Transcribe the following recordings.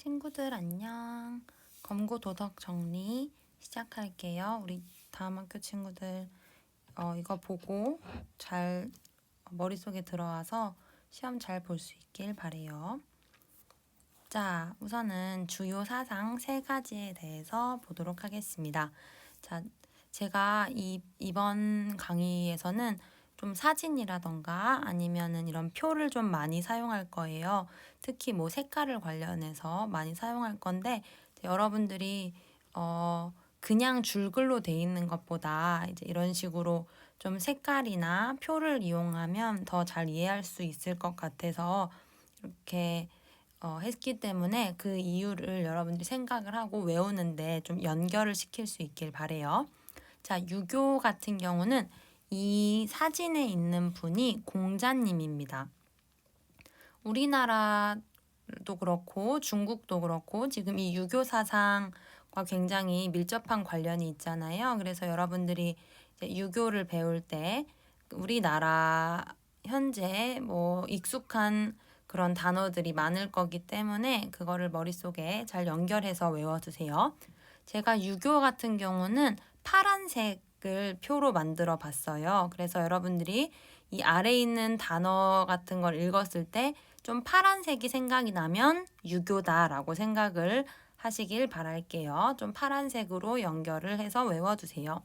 친구들 안녕. 검고 도덕 정리 시작할게요. 우리 다음 학교 친구들 이거 보고 잘 머릿속에 들어와서 시험 잘 볼 수 있길 바래요. 자, 우선은 주요 사상 3가지에 대해서 보도록 하겠습니다. 자, 제가 이번 강의에서는 좀 사진이라던가 아니면은 이런 표를 좀 많이 사용할 거예요. 특히 뭐 색깔을 관련해서 많이 사용할 건데 여러분들이 그냥 줄글로 돼 있는 것보다 이제 이런 식으로 좀 색깔이나 표를 이용하면 더 잘 이해할 수 있을 것 같아서 이렇게 했기 때문에 그 이유를 여러분들이 생각을 하고 외우는데 좀 연결을 시킬 수 있길 바래요. 자, 유교 같은 경우는 이 사진에 있는 분이 공자님입니다. 우리나라도 그렇고 중국도 그렇고 지금 이 유교 사상과 굉장히 밀접한 관련이 있잖아요. 그래서 여러분들이 이제 유교를 배울 때 우리나라 현재 뭐 익숙한 그런 단어들이 많을 거기 때문에 그거를 머릿속에 잘 연결해서 외워두세요. 제가 유교 같은 경우는 파란색을 표로 만들어 봤어요. 그래서 여러분들이 이 아래에 있는 단어 같은 걸 읽었을 때 좀 파란색이 생각이 나면 유교다라고 생각을 하시길 바랄게요. 좀 파란색으로 연결을 해서 외워두세요.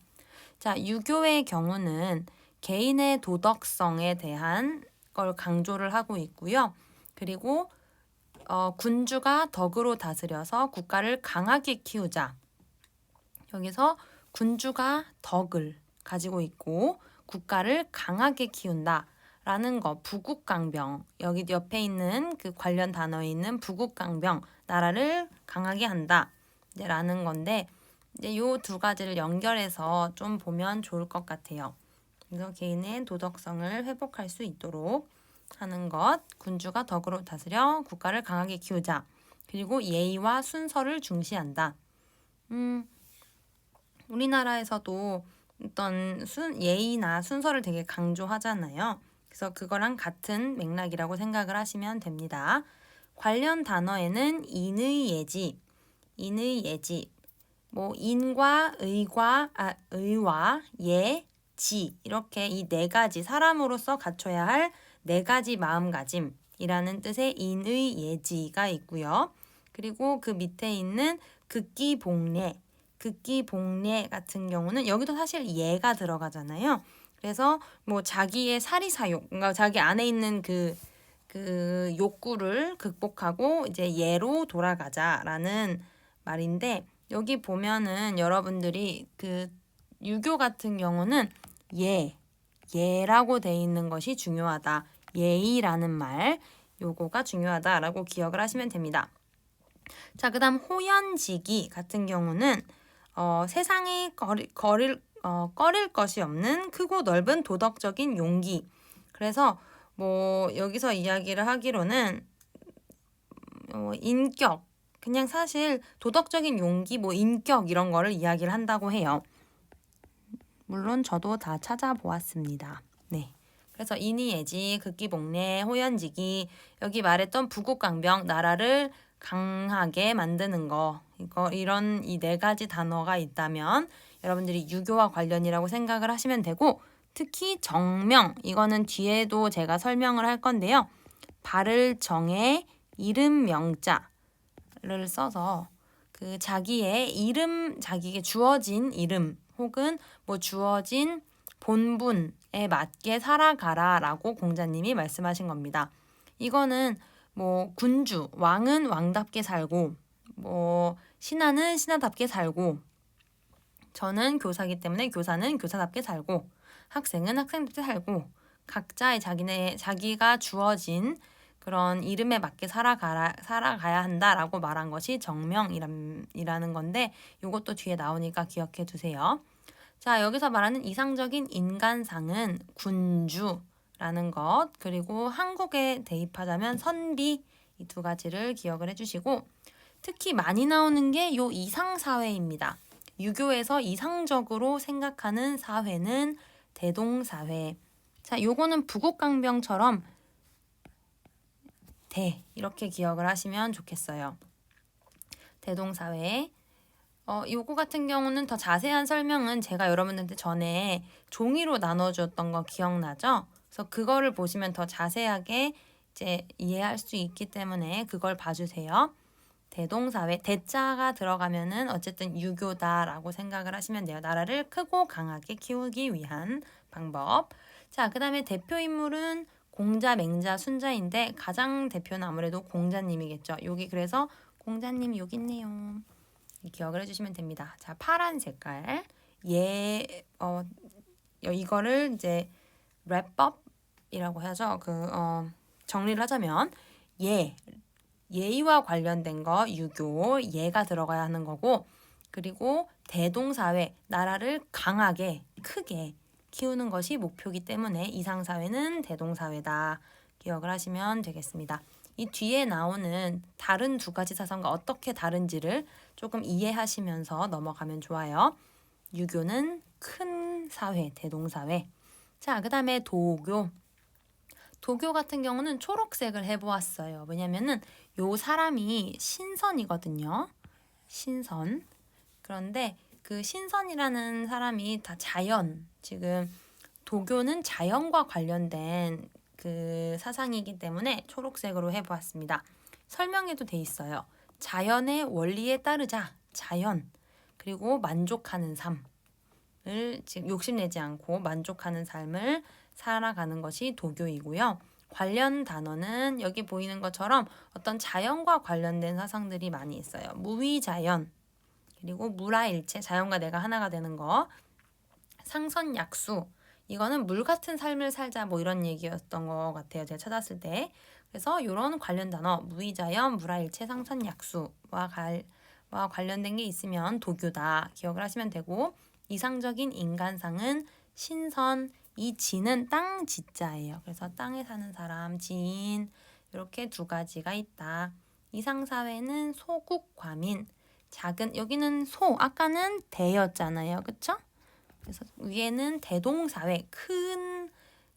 자, 유교의 경우는 개인의 도덕성에 대한 걸 강조를 하고 있고요. 그리고 군주가 덕으로 다스려서 국가를 강하게 키우자. 여기서 군주가 덕을 가지고 있고 국가를 강하게 키운다. 라는 거, 부국강병. 여기 옆에 있는 그 관련 단어에 있는 부국강병. 나라를 강하게 한다. 이제 라는 건데, 이제 요 2가지를 연결해서 좀 보면 좋을 것 같아요. 그래서 개인의 도덕성을 회복할 수 있도록 하는 것, 군주가 덕으로 다스려 국가를 강하게 키우자. 그리고 예의와 순서를 중시한다. 우리나라에서도 어떤 예의나 순서를 되게 강조하잖아요. 그래서 그거랑 같은 맥락이라고 생각을 하시면 됩니다. 관련 단어에는 인의 예지, 뭐 인과 의와 예, 지 이렇게 이 4가지 사람으로서 갖춰야 할 4가지 마음가짐이라는 뜻의 인의 예지가 있고요. 그리고 그 밑에 있는 극기복례 같은 경우는 여기도 사실 예가 들어가잖아요. 그래서 뭐 자기의 사리사욕, 그러니까 자기 안에 있는 그 욕구를 극복하고 이제 예로 돌아가자라는 말인데 여기 보면은 여러분들이 그 유교 같은 경우는 예라고 돼 있는 것이 중요하다. 예의라는 말, 요거가 중요하다라고 기억을 하시면 됩니다. 자, 그다음 호연지기 같은 경우는 세상에 꺼릴 것이 없는 크고 넓은 도덕적인 용기. 그래서 뭐 여기서 이야기를 하기로는 인격, 그냥 사실 도덕적인 용기, 뭐 인격 이런 거를 이야기를 한다고 해요. 물론 저도 다 찾아보았습니다. 네. 그래서 인의예지, 극기복례, 호연지기, 여기 말했던 부국강병, 나라를 강하게 만드는 거, 이런 이 4가지 단어가 있다면 여러분들이 유교와 관련이라고 생각을 하시면 되고, 특히 정명, 이거는 뒤에도 제가 설명을 할 건데요. 발을 정해 이름 명자를 써서 그 자기의 이름, 자기에게 주어진 이름 혹은 뭐 주어진 본분에 맞게 살아가라라고 공자님이 말씀하신 겁니다. 이거는 뭐 군주, 왕은 왕답게 살고 뭐 신하는 신하답게 살고 저는 교사이기 때문에 교사는 교사답게 살고 학생은 학생답게 살고 각자의 자기가 주어진 그런 이름에 맞게 살아가야 한다라고 말한 것이 정명이라는 건데 이것도 뒤에 나오니까 기억해 두세요. 자, 여기서 말하는 이상적인 인간상은 군주라는 것, 그리고 한국에 대입하자면 선비, 이 2가지를 기억을 해주시고 특히 많이 나오는 게 요 이상사회입니다. 유교에서 이상적으로 생각하는 사회는 대동사회. 자, 요거는 부국강병처럼 이렇게 기억을 하시면 좋겠어요. 대동사회. 요거 같은 경우는 더 자세한 설명은 제가 여러분들한테 전에 종이로 나눠주었던 거 기억나죠? 그래서 그거를 보시면 더 자세하게 이제 이해할 수 있기 때문에 그걸 봐주세요. 대동사회, 대자가 들어가면은 어쨌든 유교다라고 생각을 하시면 돼요. 나라를 크고 강하게 키우기 위한 방법. 자, 그 다음에 대표 인물은 공자, 맹자, 순자인데 가장 대표는 아무래도 공자님이겠죠. 여기 그래서 공자님 여기 있네요. 기억을 해주시면 됩니다. 자, 파란 색깔. 이거를 이제 랩업이라고 하죠. 정리를 하자면 예의와 관련된 거 유교, 예가 들어가야 하는 거고, 그리고 대동사회, 나라를 강하게, 크게 키우는 것이 목표이기 때문에 이상사회는 대동사회다. 기억을 하시면 되겠습니다. 이 뒤에 나오는 다른 두 가지 사상과 어떻게 다른지를 조금 이해하시면서 넘어가면 좋아요. 유교는 큰 사회, 대동사회. 자, 그 다음에 도교. 도교 같은 경우는 초록색을 해보았어요. 왜냐면은 요 사람이 신선이거든요. 신선. 그런데 그 신선이라는 사람이 다 자연, 지금 도교는 자연과 관련된 그 사상이기 때문에 초록색으로 해보았습니다. 설명에도 돼 있어요. 자연의 원리에 따르자, 자연, 그리고 만족하는 삶을 지금 욕심내지 않고 만족하는 삶을 살아가는 것이 도교이고요. 관련 단어는 여기 보이는 것처럼 어떤 자연과 관련된 사상들이 많이 있어요. 무위자연, 그리고 무라일체, 자연과 내가 하나가 되는 거. 상선약수, 이거는 물 같은 삶을 살자 뭐 이런 얘기였던 것 같아요. 제가 찾았을 때. 그래서 이런 관련 단어 무위자연, 무라일체, 상선약수와 관련된 게 있으면 도교다. 기억을 하시면 되고, 이상적인 인간상은 신선, 이 지는 땅 지자예요. 그래서 땅에 사는 사람, 지인, 이렇게 두 가지가 있다. 이상사회는 소국과민, 작은, 여기는 소, 아까는 대였잖아요. 그쵸? 그래서 위에는 대동사회,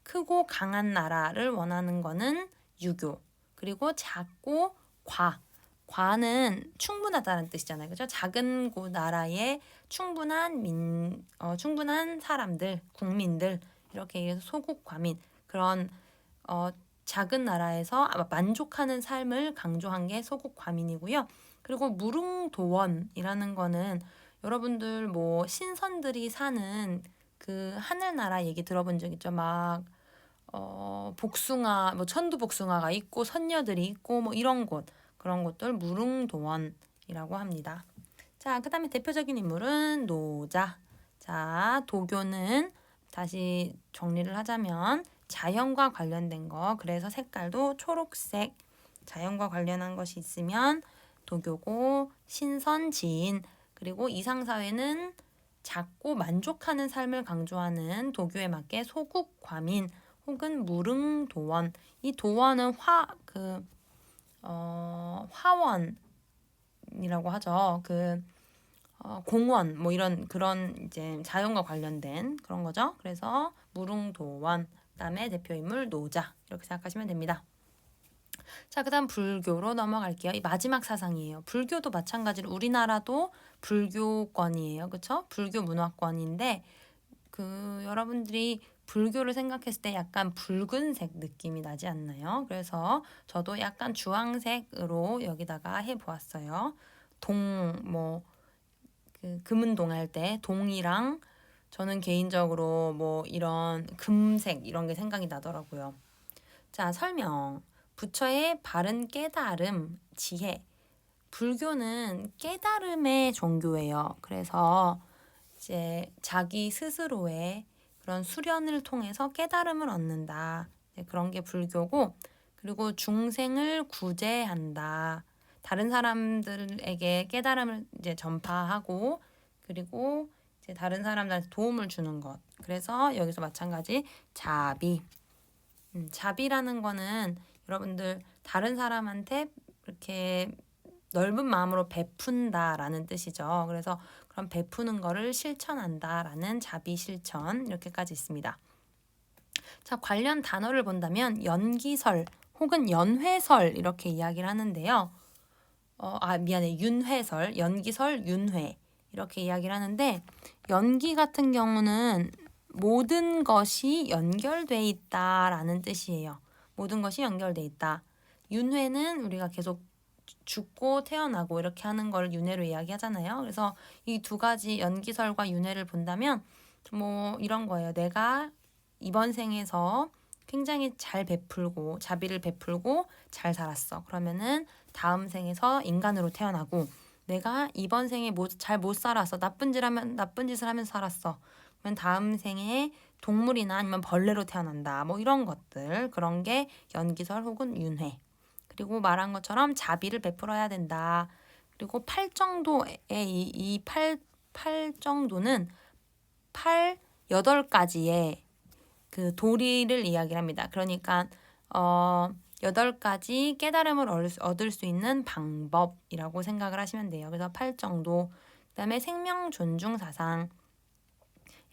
크고 강한 나라를 원하는 거는 유교. 그리고 작고 과는 충분하다는 뜻이잖아요. 그죠? 작은 나라에 충분한 사람들, 국민들, 이렇게 얘기해서 소국과민, 그런 작은 나라에서 만족하는 삶을 강조한 게 소국과민이고요. 그리고 무릉도원이라는 거는 여러분들 뭐 신선들이 사는 그 하늘나라 얘기 들어본 적 있죠? 막 복숭아, 뭐 천두복숭아가 있고 선녀들이 있고 뭐 이런 곳, 그런 곳들 무릉도원이라고 합니다. 자, 그 다음에 대표적인 인물은 노자. 자, 도교는 다시 정리를 하자면 자연과 관련된 거, 그래서 색깔도 초록색, 자연과 관련한 것이 있으면 도교고, 신선지인, 그리고 이상사회는 작고 만족하는 삶을 강조하는 도교에 맞게 소국과민 혹은 무릉도원. 이 도원은 화원이라고 하죠. 공원 뭐 이런 그런 이제 자연과 관련된 그런 거죠. 그래서 무릉도원, 그다음에 대표 인물 노자, 이렇게 생각하시면 됩니다. 자, 그다음 불교로 넘어갈게요. 이 마지막 사상이에요. 불교도 마찬가지로 우리나라도 불교권이에요. 그렇죠? 불교 문화권인데 여러분들이 불교를 생각했을 때 약간 붉은색 느낌이 나지 않나요? 그래서 저도 약간 주황색으로 여기다가 해보았어요. 금은동 할 때 동이랑 저는 개인적으로 뭐 이런 금색 이런 게 생각이 나더라고요. 자, 설명. 부처의 바른 깨달음, 지혜. 불교는 깨달음의 종교예요. 그래서 이제 자기 스스로의 그런 수련을 통해서 깨달음을 얻는다. 그런 게 불교고, 그리고 중생을 구제한다. 다른 사람들에게 깨달음을 이제 전파하고, 그리고 이제 다른 사람들한테 도움을 주는 것. 그래서 여기서 마찬가지 자비. 자비라는 거는 여러분들 다른 사람한테 이렇게 넓은 마음으로 베푼다라는 뜻이죠. 그래서 그런 베푸는 거를 실천한다라는 자비 실천, 이렇게까지 있습니다. 자, 관련 단어를 본다면 연기설 혹은 연회설 이렇게 이야기를 하는데요. 미안해. 윤회설, 연기설, 윤회 이렇게 이야기를 하는데 연기 같은 경우는 모든 것이 연결돼 있다라는 뜻이에요. 모든 것이 연결돼 있다. 윤회는 우리가 계속 죽고 태어나고 이렇게 하는 걸 윤회로 이야기하잖아요. 그래서 이 두 가지 연기설과 윤회를 본다면 뭐 이런 거예요. 내가 이번 생에서 굉장히 잘 베풀고 자비를 베풀고 잘 살았어. 그러면은 다음 생에서 인간으로 태어나고 내가 이번 생에 잘 못 살았어. 나쁜 짓을 하면서 살았어. 그러면 다음 생에 동물이나 아니면 벌레로 태어난다. 뭐 이런 것들. 그런 게 연기설 혹은 윤회. 그리고 말한 것처럼 자비를 베풀어야 된다. 그리고 팔 정도의 팔 정도는 여덟 가지의 그 도리를 이야기를 합니다. 그러니까 8가지 깨달음을 얻을 수 있는 방법이라고 생각을 하시면 돼요. 그래서 팔 정도. 그다음에 생명 존중 사상.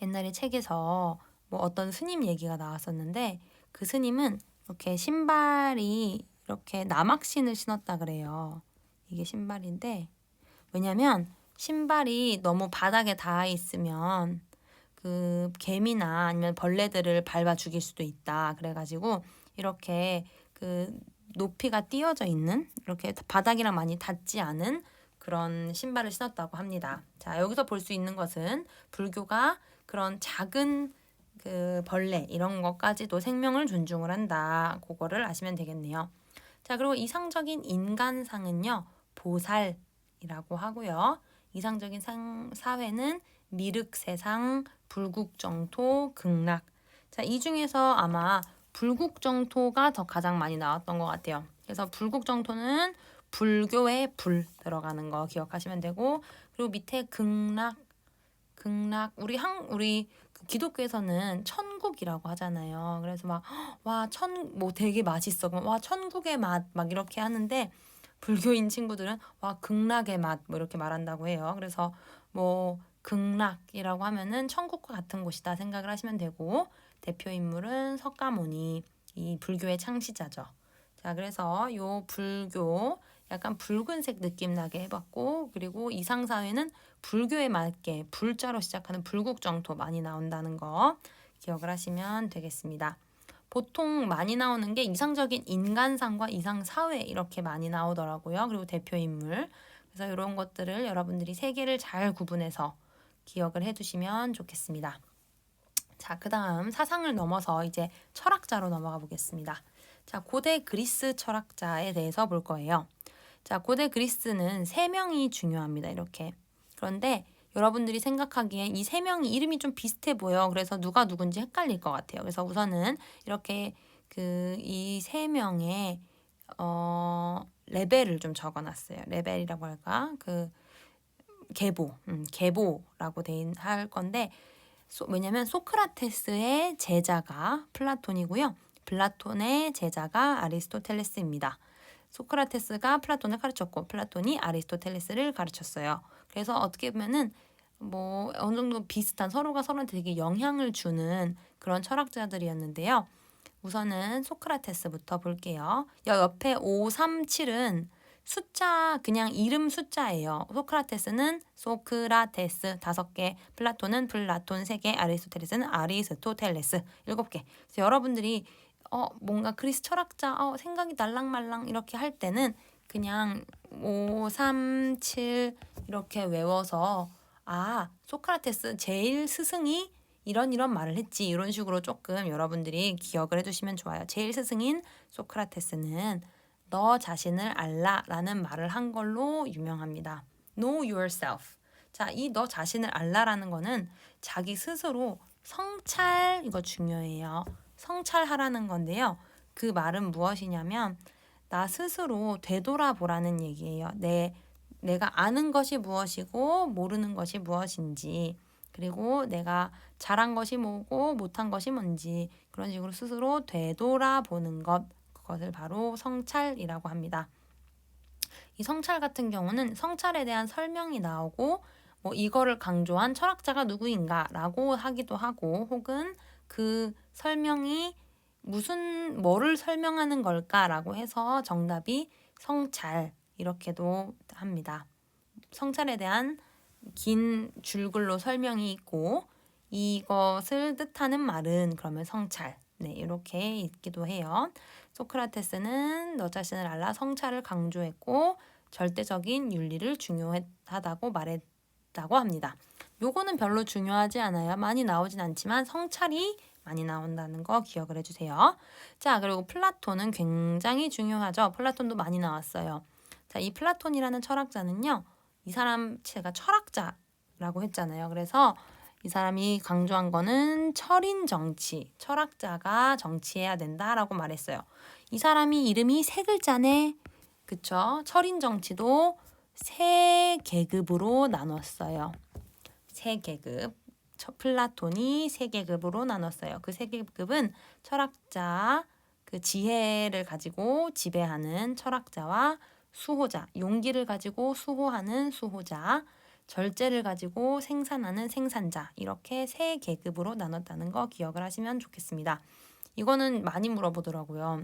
옛날에 책에서 뭐 어떤 스님 얘기가 나왔었는데 그 스님은 이렇게 신발이 이렇게 나막신을 신었다 그래요. 이게 신발인데 왜냐면 신발이 너무 바닥에 닿아 있으면 그 개미나 아니면 벌레들을 밟아 죽일 수도 있다. 그래가지고 이렇게 그 높이가 띄어져 있는 이렇게 바닥이랑 많이 닿지 않은 그런 신발을 신었다고 합니다. 자, 여기서 볼 수 있는 것은 불교가 그런 작은 그 벌레 이런 것까지도 생명을 존중을 한다. 그거를 아시면 되겠네요. 자, 그리고 이상적인 인간상은요. 보살이라고 하고요. 이상적인 사회는 미륵세상, 불국정토, 극락. 자, 이 중에서 아마 불국정토가 더 가장 많이 나왔던 것 같아요. 그래서 불국정토는 불교의 불 들어가는 거 기억하시면 되고, 그리고 밑에 극락, 우리 그 기독교에서는 천국이라고 하잖아요. 그래서 막 와, 뭐 되게 맛있어. 와, 천국의 맛 막 이렇게 하는데 불교인 친구들은 와, 극락의 맛 뭐 이렇게 말한다고 해요. 그래서 뭐 극락이라고 하면은 천국과 같은 곳이다 생각을 하시면 되고 대표 인물은 석가모니, 이 불교의 창시자죠. 자, 그래서 요 불교 약간 붉은색 느낌 나게 해봤고 그리고 이상사회는 불교에 맞게 불자로 시작하는 불국정토 많이 나온다는 거 기억을 하시면 되겠습니다. 보통 많이 나오는 게 이상적인 인간상과 이상사회 이렇게 많이 나오더라고요. 그리고 대표인물. 그래서 이런 것들을 여러분들이 세 개를 잘 구분해서 기억을 해두시면 좋겠습니다. 자, 그 다음 사상을 넘어서 이제 철학자로 넘어가 보겠습니다. 자, 고대 그리스 철학자에 대해서 볼 거예요. 자, 고대 그리스는 세 명이 중요합니다. 이렇게. 그런데 여러분들이 생각하기에 이 세 명이 이름이 좀 비슷해 보여. 그래서 누가 누군지 헷갈릴 것 같아요. 그래서 우선은 이렇게 그 이 세 명의 레벨을 좀 적어놨어요. 레벨이라고 할까? 그 계보라고 할 건데 왜냐면 소크라테스의 제자가 플라톤이고요. 플라톤의 제자가 아리스토텔레스입니다. 소크라테스가 플라톤을 가르쳤고 플라톤이 아리스토텔레스를 가르쳤어요. 그래서 어떻게 보면은 뭐 어느 정도 비슷한 서로가 서로한테 되게 영향을 주는 그런 철학자들이었는데요. 우선은 소크라테스부터 볼게요. 옆에 5, 3, 7은 숫자 그냥 이름 숫자예요. 소크라테스는 소크라테스 5개, 플라톤은 플라톤 3개, 아리스토텔레스는 아리스토텔레스 7개. 그래서 여러분들이 뭔가 그리스 철학자 생각이 날랑말랑 이렇게 할 때는 그냥 5, 3, 7 이렇게 외워서 소크라테스 제일 스승이 이런 말을 했지 이런 식으로 조금 여러분들이 기억을 해두시면 좋아요. 제일 스승인 소크라테스는 너 자신을 알라라는 말을 한 걸로 유명합니다. Know yourself. 자, 이 너 자신을 알라라는 거는 자기 스스로 성찰, 이거 중요해요. 성찰하라는 건데요. 그 말은 무엇이냐면 나 스스로 되돌아보라는 얘기예요. 내가 아는 것이 무엇이고 모르는 것이 무엇인지 그리고 내가 잘한 것이 뭐고 못한 것이 뭔지 그런 식으로 스스로 되돌아보는 것 그것을 바로 성찰이라고 합니다. 이 성찰 같은 경우는 성찰에 대한 설명이 나오고 뭐 이거를 강조한 철학자가 누구인가라고 하기도 하고 혹은 그 설명이 뭐를 설명하는 걸까라고 해서 정답이 성찰 이렇게도 합니다. 성찰에 대한 긴 줄글로 설명이 있고 이것을 뜻하는 말은 그러면 성찰. 네, 이렇게 있기도 해요. 소크라테스는 너 자신을 알라 성찰을 강조했고 절대적인 윤리를 중요하다고 말했다고 합니다. 요거는 별로 중요하지 않아요. 많이 나오진 않지만 성찰이 많이 나온다는 거 기억을 해주세요. 자, 그리고 플라톤은 굉장히 중요하죠. 플라톤도 많이 나왔어요. 자, 이 플라톤이라는 철학자는요. 이 사람 제가 철학자라고 했잖아요. 그래서 이 사람이 강조한 거는 철인 정치, 철학자가 정치해야 된다라고 말했어요. 이 사람이 이름이 세 글자네. 그쵸? 철인 정치도 세 계급으로 나눴어요. 세 계급. 플라톤이 세 계급으로 나눴어요. 그 세 계급은 철학자, 그 지혜를 가지고 지배하는 철학자와 수호자, 용기를 가지고 수호하는 수호자, 절제를 가지고 생산하는 생산자, 이렇게 세 계급으로 나눴다는 거 기억을 하시면 좋겠습니다. 이거는 많이 물어보더라고요.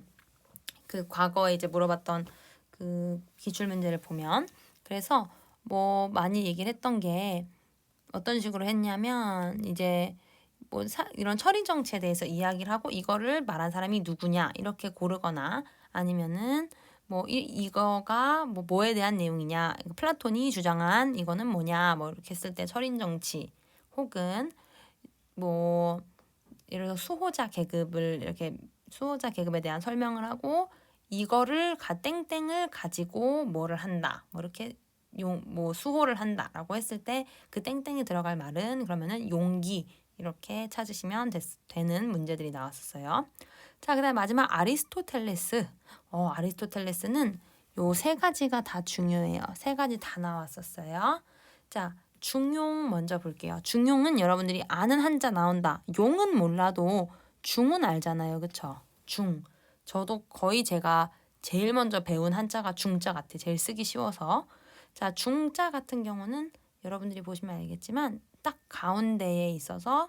그 과거에 이제 물어봤던 그 기출 문제를 보면. 그래서 뭐 많이 얘기를 했던 게 어떤 식으로 했냐면 이제 뭐 이런 철인 정치에 대해서 이야기를 하고 이거를 말한 사람이 누구냐 이렇게 고르거나 아니면은 뭐 이거가 뭐에 대한 내용이냐 플라톤이 주장한 이거는 뭐냐 뭐 이렇게 했을 때 철인 정치 혹은 뭐 예를 들어 수호자 계급을 이렇게 수호자 계급에 대한 설명을 하고 이거를 땡땡을 가지고 뭐를 한다 뭐 이렇게 뭐 수호를 한다라고 했을 때 그 땡땡이 들어갈 말은 그러면은 용기 이렇게 찾으시면 되는 문제들이 나왔었어요. 자, 그다음 마지막 아리스토텔레스. 아리스토텔레스는 요 세 가지가 다 중요해요. 세 가지 다 나왔었어요. 자, 중용 먼저 볼게요. 중용은 여러분들이 아는 한자 나온다. 용은 몰라도 중은 알잖아요. 그쵸? 중. 저도 거의 제가 제일 먼저 배운 한자가 중자 같아. 제일 쓰기 쉬워서. 자, 중자 같은 경우는 여러분들이 보시면 알겠지만 딱 가운데에 있어서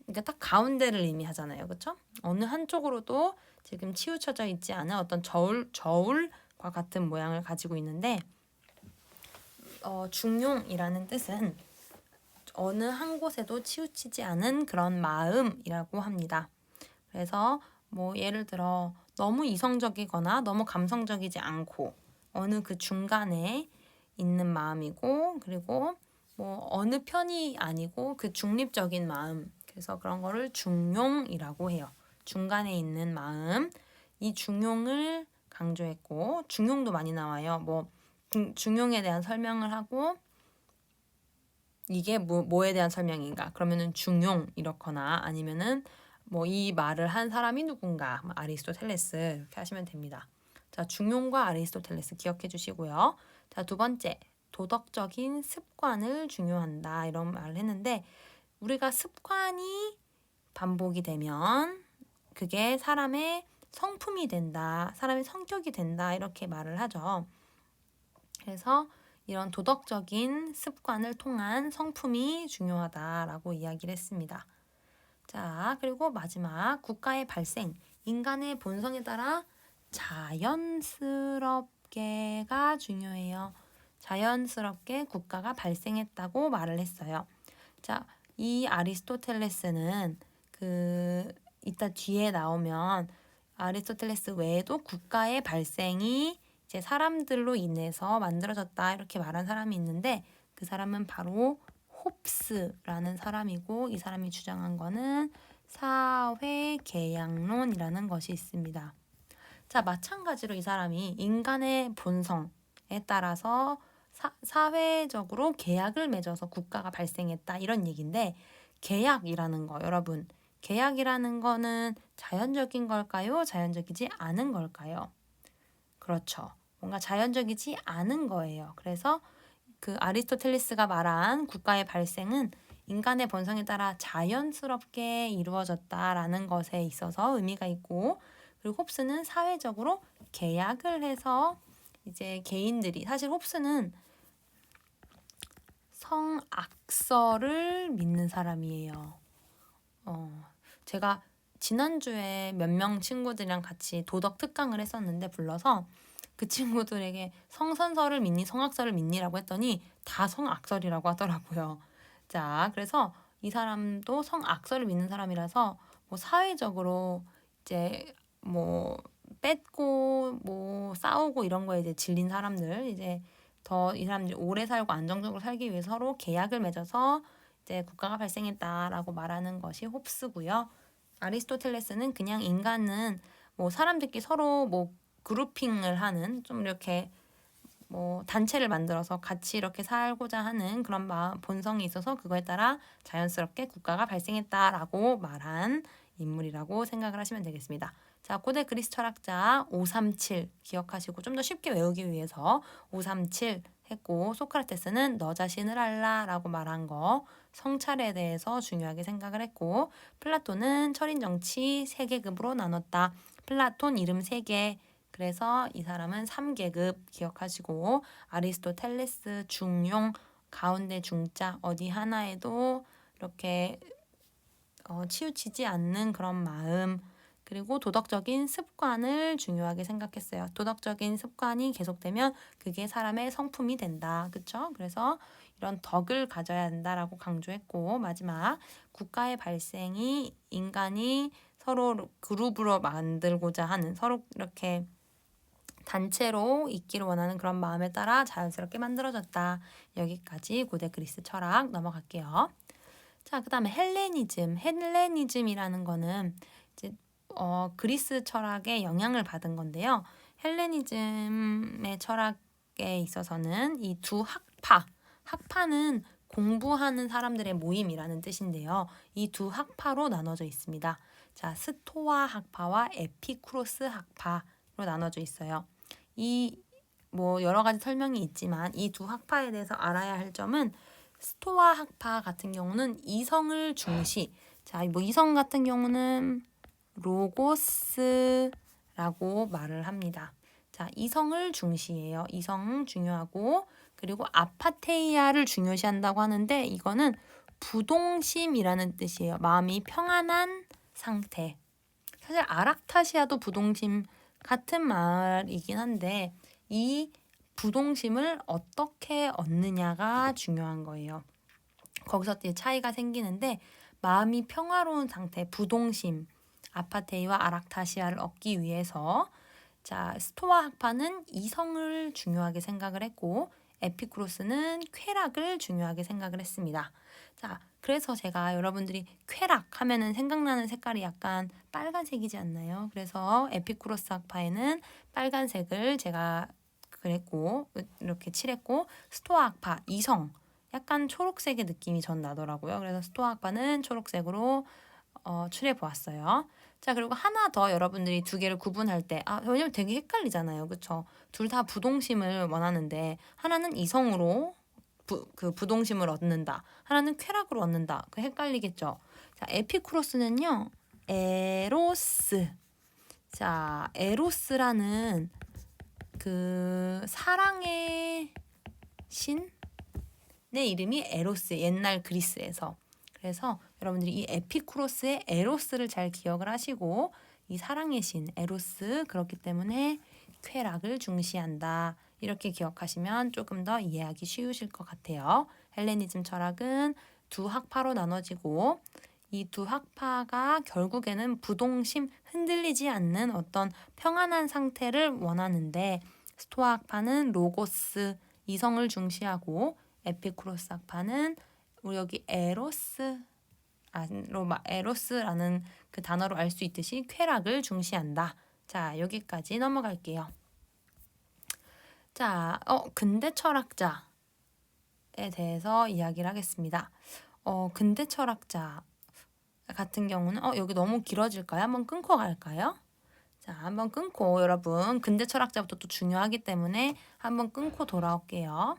그러니까 딱 가운데를 의미하잖아요. 그렇죠? 어느 한쪽으로도 지금 치우쳐져 있지 않은 어떤 저울과 같은 모양을 가지고 있는데 중용이라는 뜻은 어느 한 곳에도 치우치지 않은 그런 마음이라고 합니다. 그래서 뭐 예를 들어 너무 이성적이거나 너무 감성적이지 않고 어느 그 중간에 있는 마음이고 그리고 뭐 어느 편이 아니고 그 중립적인 마음 그래서 그런 거를 중용이라고 해요. 중간에 있는 마음 이 중용을 강조했고 중용도 많이 나와요. 뭐 중용에 대한 설명을 하고 이게 뭐에 대한 설명인가 그러면은 중용 이렇거나 아니면은 뭐 이 말을 한 사람이 누군가 아리스토텔레스 이렇게 하시면 됩니다. 자, 중용과 아리스토텔레스 기억해 주시고요. 자, 두 번째 도덕적인 습관을 중요한다 이런 말을 했는데 우리가 습관이 반복이 되면 그게 사람의 성품이 된다, 사람의 성격이 된다 이렇게 말을 하죠. 그래서 이런 도덕적인 습관을 통한 성품이 중요하다라고 이야기를 했습니다. 자, 그리고 마지막 국가의 발생, 인간의 본성에 따라 자연스럽게가 중요해요. 자연스럽게 국가가 발생했다고 말을 했어요. 자, 이 아리스토텔레스는 이따 뒤에 나오면 아리스토텔레스 외에도 국가의 발생이 이제 사람들로 인해서 만들어졌다 이렇게 말한 사람이 있는데 그 사람은 바로 홉스라는 사람이고 이 사람이 주장한 거는 사회계약론이라는 것이 있습니다. 자, 마찬가지로 이 사람이 인간의 본성에 따라서 사회적으로 계약을 맺어서 국가가 발생했다 이런 얘기인데 계약이라는 거 여러분 계약이라는 거는 자연적인 걸까요? 자연적이지 않은 걸까요? 그렇죠. 뭔가 자연적이지 않은 거예요. 그래서 그 아리스토텔레스가 말한 국가의 발생은 인간의 본성에 따라 자연스럽게 이루어졌다라는 것에 있어서 의미가 있고 그리고 홉스는 사회적으로 계약을 해서 이제 개인들이 사실 홉스는 성악설을 믿는 사람이에요. 제가 지난주에 몇 명 친구들이랑 같이 도덕 특강을 했었는데 불러서 그 친구들에게 성선설을 믿니 성악설을 믿니라고 했더니 다 성악설이라고 하더라고요. 자, 그래서 이 사람도 성악설을 믿는 사람이라서 뭐 사회적으로 이제 뭐 뺏고 뭐 싸우고 이런 거에 이제 질린 사람들, 이제 더 이 사람들이 오래 살고 안정적으로 살기 위해 서로 계약을 맺어서 이제 국가가 발생했다라고 말하는 것이 홉스고요. 아리스토텔레스는 그냥 인간은 뭐 사람들끼리 서로 뭐 그룹핑을 하는, 좀 이렇게 뭐 단체를 만들어서 같이 이렇게 살고자 하는 그런 본성이 있어서 그거에 따라 자연스럽게 국가가 발생했다라고 말한 인물이라고 생각을 하시면 되겠습니다. 자, 고대 그리스 철학자 537 기억하시고 좀 더 쉽게 외우기 위해서 537 했고, 소크라테스는 너 자신을 알라라고 말한 거, 성찰에 대해서 중요하게 생각을 했고, 플라톤은 철인 정치 3계급으로 나눴다. 플라톤 이름 3개. 그래서 이 사람은 3계급 기억하시고, 아리스토텔레스 중용, 가운데 중자, 어디 하나에도 이렇게 치우치지 않는 그런 마음, 그리고 도덕적인 습관을 중요하게 생각했어요. 도덕적인 습관이 계속되면 그게 사람의 성품이 된다. 그렇죠? 그래서 이런 덕을 가져야 한다라고 강조했고, 마지막 국가의 발생이 인간이 서로 그룹으로 만들고자 하는, 서로 이렇게 단체로 있기를 원하는 그런 마음에 따라 자연스럽게 만들어졌다. 여기까지 고대 그리스 철학 넘어갈게요. 자, 그 다음에 헬레니즘. 헬레니즘이라는 거는 이제 그리스 철학의 영향을 받은 건데요. 헬레니즘의 철학에 있어서는 이 두 학파는 공부하는 사람들의 모임이라는 뜻인데요. 이 두 학파로 나눠져 있습니다. 자, 스토아 학파와 에피쿠로스 학파로 나눠져 있어요. 이 뭐 여러 가지 설명이 있지만 이 두 학파에 대해서 알아야 할 점은, 스토아 학파 같은 경우는 이성을 중시. 자, 뭐 이성 같은 경우는 로고스라고 말을 합니다. 자, 이성을 중시해요. 이성 중요하고, 그리고 아파테이아를 중요시한다고 하는데 이거는 부동심이라는 뜻이에요. 마음이 평안한 상태. 사실 아락타시아도 부동심 같은 말이긴 한데 이 부동심을 어떻게 얻느냐가 중요한 거예요. 거기서 차이가 생기는데, 마음이 평화로운 상태, 부동심, 아파테이와 아락타시아를 얻기 위해서, 자, 스토아 학파는 이성을 중요하게 생각을 했고, 에피쿠로스는 쾌락을 중요하게 생각을 했습니다. 자, 그래서 제가 여러분들이 쾌락 하면은 생각나는 색깔이 약간 빨간색이지 않나요? 그래서 에피쿠로스 학파에는 빨간색을 제가 그랬고, 이렇게 칠했고, 스토아 학파, 이성, 약간 초록색의 느낌이 전 나더라고요. 그래서 스토아 학파는 초록색으로 칠해 보았어요. 자, 그리고 하나 더 여러분들이 두 개를 구분할 때, 왜냐면 되게 헷갈리잖아요. 그쵸? 둘 다 부동심을 원하는데, 하나는 이성으로 그 부동심을 얻는다. 하나는 쾌락으로 얻는다. 그 헷갈리겠죠? 자, 에피쿠로스는요, 에로스. 자, 에로스라는 그 사랑의 신의 이름이 에로스, 옛날 그리스에서. 그래서 여러분들이 이 에피쿠로스의 에로스를 잘 기억을 하시고, 이 사랑의 신 에로스, 그렇기 때문에 쾌락을 중시한다. 이렇게 기억하시면 조금 더 이해하기 쉬우실 것 같아요. 헬레니즘 철학은 두 학파로 나눠지고, 이 두 학파가 결국에는 부동심, 흔들리지 않는 어떤 평안한 상태를 원하는데, 스토아 학파는 로고스, 이성을 중시하고, 에피쿠로스 학파는 우리 여기 에로스라는 그 단어로 알 수 있듯이 쾌락을 중시한다. 자, 여기까지 넘어갈게요. 자, 근대 철학자에 대해서 이야기를 하겠습니다. 근대 철학자 같은 경우는 여기 너무 길어질까요? 한번 끊고 갈까요? 자, 한번 끊고, 여러분 근대 철학자부터 또 중요하기 때문에 한번 끊고 돌아올게요.